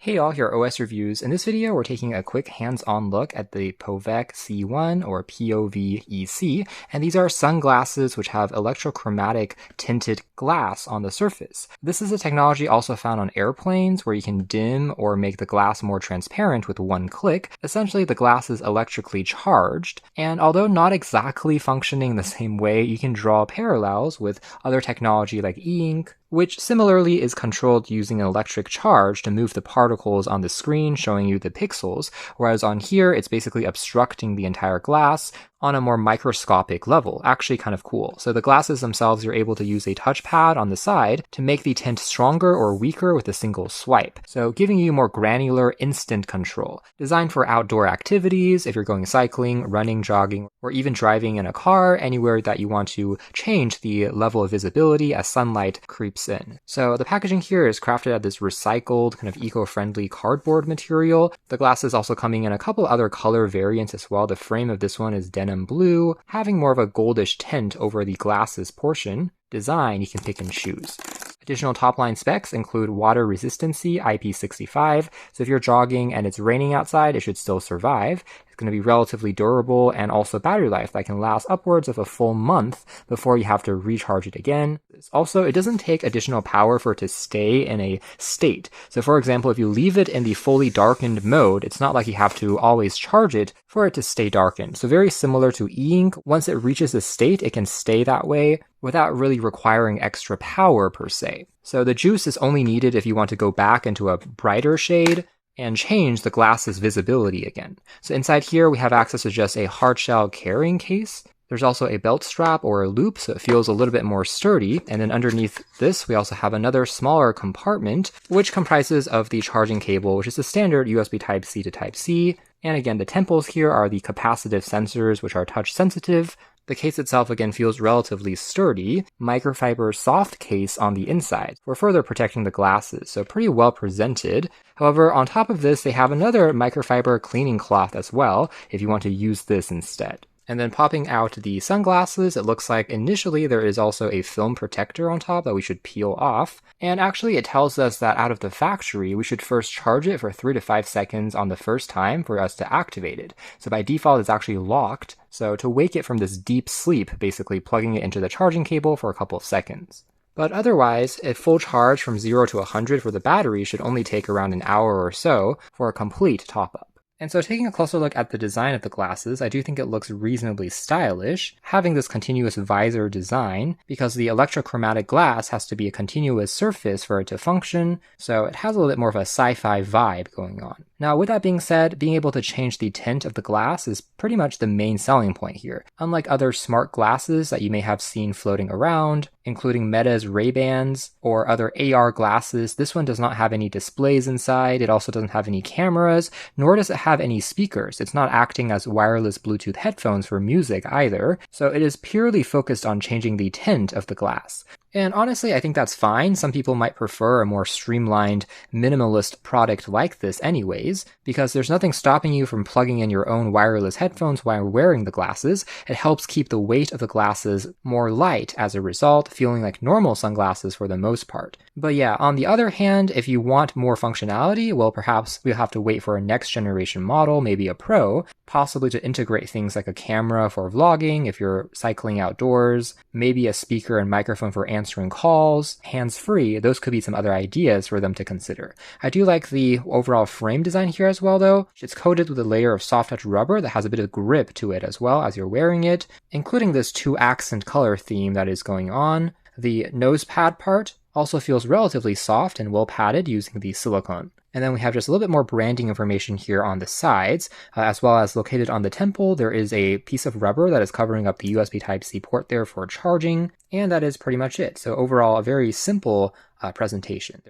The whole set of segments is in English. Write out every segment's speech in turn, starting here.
Hey all, here are OS Reviews. In this video, we're taking a quick hands-on look at the POVEC C1 or POVEC, and these are sunglasses which have electrochromatic tinted glass on the surface. This is a technology also found on airplanes where you can dim or make the glass more transparent with one click. Essentially, the glass is electrically charged, and although not exactly functioning the same way, you can draw parallels with other technology like e-ink, which similarly is controlled using an electric charge to move the particles on the screen, showing you the pixels, whereas on here, it's basically obstructing the entire glass on a more microscopic level. Actually kind of cool. So the glasses themselves, you're able to use a touchpad on the side to make the tint stronger or weaker with a single swipe. So giving you more granular, instant control. Designed for outdoor activities, if you're going cycling, running, jogging, or even driving in a car, anywhere that you want to change the level of visibility as sunlight creeps in. So the packaging here is crafted out of this recycled, kind of eco-friendly cardboard material. The glass is also coming in a couple other color variants as well. The frame of this one is denim blue, having more of a goldish tint over the glasses portion. Design you can pick and choose. Additional top-line specs include water resistancy IP65, so if you're jogging and it's raining outside, it should still survive. It's going to be relatively durable, and also battery life that can last upwards of a full month before you have to recharge it again. Also, it doesn't take additional power for it to stay in a state. So for example, if you leave it in the fully darkened mode, it's not like you have to always charge it for it to stay darkened. So very similar to e-ink, once it reaches a state, it can stay that way without really requiring extra power per se. So the juice is only needed if you want to go back into a brighter shade and change the glass's visibility again. So inside here, we have access to just a hard shell carrying case. There's also a belt strap or a loop, so it feels a little bit more sturdy. And then underneath this, we also have another smaller compartment, which comprises of the charging cable, which is the standard USB Type-C to Type-C. And again, the temples here are the capacitive sensors, which are touch sensitive. The case itself again feels relatively sturdy, microfiber soft case on the inside for further protecting the glasses, so pretty well presented. However, on top of this, they have another microfiber cleaning cloth as well, if you want to use this instead. And then popping out the sunglasses, it looks like initially there is also a film protector on top that we should peel off. And actually it tells us that out of the factory, we should first charge it for 3 to 5 seconds on the first time for us to activate it. So by default, it's actually locked. So to wake it from this deep sleep, basically plugging it into the charging cable for a couple of seconds. But otherwise, a full charge from 0 to 100 for the battery should only take around an hour or so for a complete top-up. And so taking a closer look at the design of the glasses, I do think it looks reasonably stylish, having this continuous visor design, because the electrochromatic glass has to be a continuous surface for it to function, so it has a little bit more of a sci-fi vibe going on. Now, with that being said, being able to change the tint of the glass is pretty much the main selling point here. Unlike other smart glasses that you may have seen floating around, including Meta's Ray-Bans or other AR glasses, this one does not have any displays inside. It also doesn't have any cameras, nor does it have any speakers. It's not acting as wireless Bluetooth headphones for music either, so it is purely focused on changing the tint of the glass. And honestly, I think that's fine. Some people might prefer a more streamlined, minimalist product like this anyways, because there's nothing stopping you from plugging in your own wireless headphones while wearing the glasses. It helps keep the weight of the glasses more light as a result, feeling like normal sunglasses for the most part. But yeah, on the other hand, if you want more functionality, well, perhaps we'll have to wait for a next generation model, maybe a Pro, possibly to integrate things like a camera for vlogging if you're cycling outdoors, maybe a speaker and microphone for answering calls, hands-free. Those could be some other ideas for them to consider. I do like the overall frame design here as well though. It's coated with a layer of soft touch rubber that has a bit of grip to it as well as you're wearing it, including this 2-accent color theme that is going on. The nose pad part also feels relatively soft and well padded using the silicone. And then we have just a little bit more branding information here on the sides, as well as located on the temple, there is a piece of rubber that is covering up the USB Type-C port there for charging, and that is pretty much it. So overall, a very simple presentation.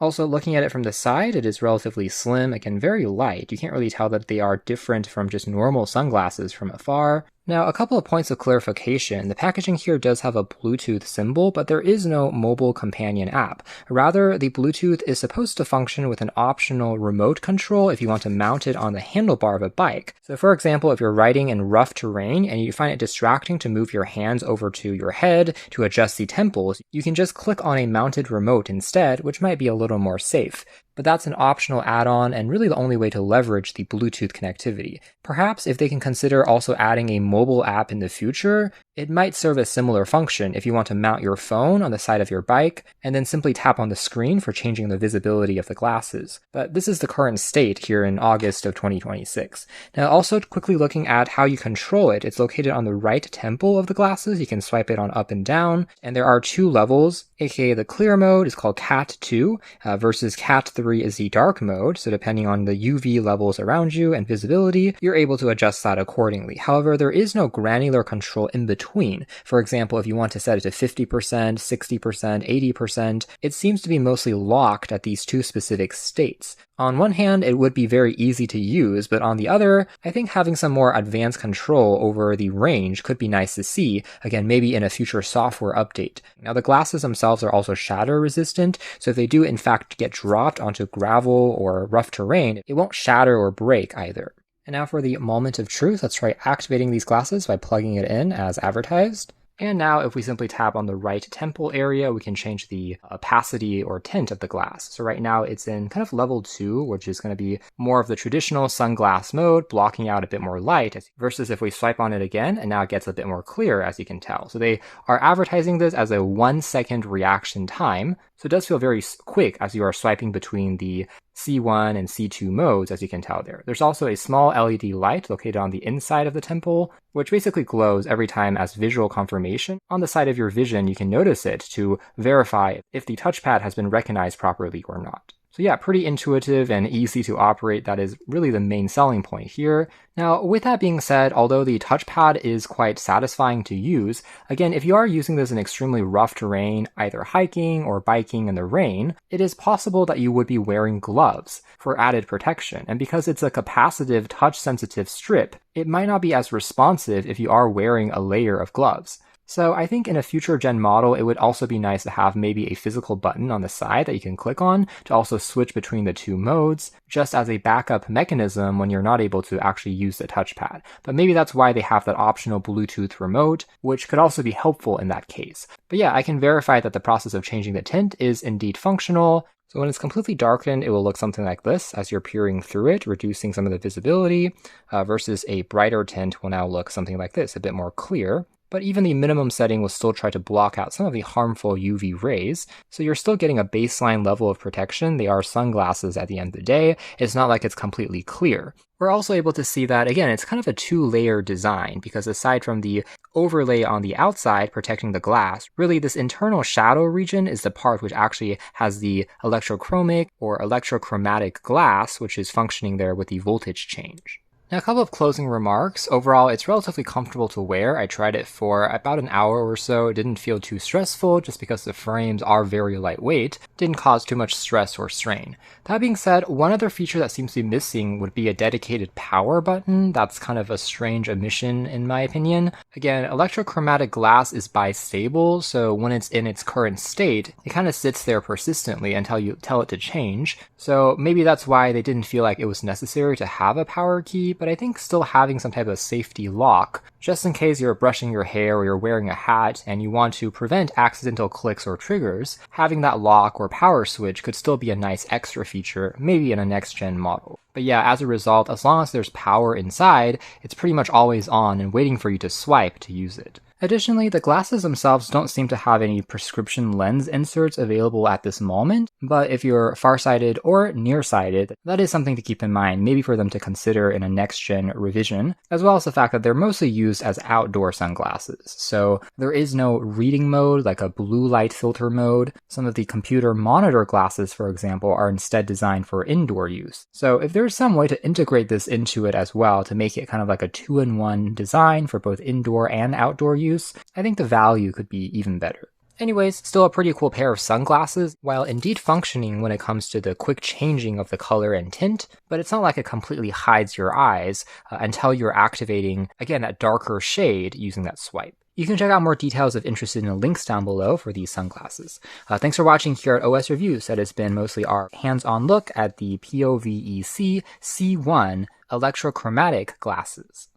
Also, looking at it from the side, it is relatively slim, again, very light. You can't really tell that they are different from just normal sunglasses from afar. Now, a couple of points of clarification. The packaging here does have a Bluetooth symbol, but there is no mobile companion app. Rather, the Bluetooth is supposed to function with an optional remote control if you want to mount it on the handlebar of a bike. So for example, if you're riding in rough terrain and you find it distracting to move your hands over to your head to adjust the temples, you can just click on a mounted remote instead, which might be a little more safe. But that's an optional add-on and really the only way to leverage the Bluetooth connectivity. Perhaps if they can consider also adding a mobile app in the future, it might serve a similar function if you want to mount your phone on the side of your bike and then simply tap on the screen for changing the visibility of the glasses. But this is the current state here in August of 2026. Now also quickly looking at how you control it, it's located on the right temple of the glasses. You can swipe it on up and down, and there are two levels, aka the clear mode is called Cat 2 versus Cat 3 is the dark mode, so depending on the UV levels around you and visibility, you're able to adjust that accordingly. However, there is no granular control in between. For example, if you want to set it to 50%, 60%, 80%, it seems to be mostly locked at these two specific states. On one hand, it would be very easy to use, but on the other, I think having some more advanced control over the range could be nice to see, again, maybe in a future software update. Now, the glasses themselves are also shatter resistant, so if they do in fact get dropped onto gravel or rough terrain, it won't shatter or break either. And now for the moment of truth, let's try activating these glasses by plugging it in as advertised. And now if we simply tap on the right temple area, we can change the opacity or tint of the glass. So right now it's in kind of level 2, which is going to be more of the traditional sunglass mode, blocking out a bit more light, versus if we swipe on it again, and now it gets a bit more clear, as you can tell. So they are advertising this as a 1-second reaction time. So it does feel very quick as you are swiping between the C1 and C2 modes, as you can tell there. There's also a small LED light located on the inside of the temple, which basically glows every time as visual confirmation. On the side of your vision, you can notice it to verify if the touchpad has been recognized properly or not. So yeah, pretty intuitive and easy to operate. That is really the main selling point here. Now, with that being said, although the touchpad is quite satisfying to use, again, if you are using this in extremely rough terrain, either hiking or biking in the rain, it is possible that you would be wearing gloves for added protection. And because it's a capacitive, touch-sensitive strip, it might not be as responsive if you are wearing a layer of gloves. So I think in a future gen model, it would also be nice to have maybe a physical button on the side that you can click on to also switch between the two modes, just as a backup mechanism when you're not able to actually use the touchpad. But maybe that's why they have that optional Bluetooth remote, which could also be helpful in that case. But yeah, I can verify that the process of changing the tint is indeed functional. So when it's completely darkened, it will look something like this as you're peering through it, reducing some of the visibility, versus a brighter tint will now look something like this, a bit more clear. But even the minimum setting will still try to block out some of the harmful UV rays, so you're still getting a baseline level of protection. They are sunglasses at the end of the day. It's not like it's completely clear. We're also able to see that, again, it's kind of a two-layer design, because aside from the overlay on the outside protecting the glass, really this internal shadow region is the part which actually has the electrochromic or electrochromatic glass, which is functioning there with the voltage change. Now, a couple of closing remarks. Overall, it's relatively comfortable to wear. I tried it for about an hour or so. It didn't feel too stressful just because the frames are very lightweight. Didn't cause too much stress or strain. That being said, one other feature that seems to be missing would be a dedicated power button. That's kind of a strange omission in my opinion. Again, electrochromatic glass is bistable, so when it's in its current state, it kind of sits there persistently until you tell it to change. So maybe that's why they didn't feel like it was necessary to have a power key, but I think still having some type of safety lock, just in case you're brushing your hair or you're wearing a hat and you want to prevent accidental clicks or triggers, having that lock or power switch could still be a nice extra feature, maybe in a next-gen model. But yeah, as a result, as long as there's power inside, it's pretty much always on and waiting for you to swipe to use it. Additionally, the glasses themselves don't seem to have any prescription lens inserts available at this moment, but if you're farsighted or nearsighted, that is something to keep in mind, maybe for them to consider in a next-gen revision, as well as the fact that they're mostly used as outdoor sunglasses. So there is no reading mode, like a blue light filter mode. Some of the computer monitor glasses, for example, are instead designed for indoor use. So if there's some way to integrate this into it as well, to make it kind of like a 2-in-1 design for both indoor and outdoor use, I think the value could be even better. Anyways, still a pretty cool pair of sunglasses, while indeed functioning when it comes to the quick changing of the color and tint, but it's not like it completely hides your eyes until you're activating, again, that darker shade using that swipe. You can check out more details if interested in the links down below for these sunglasses. Thanks for watching here at OS Reviews. That has been mostly our hands-on look at the POVEC C1 electrochromatic glasses.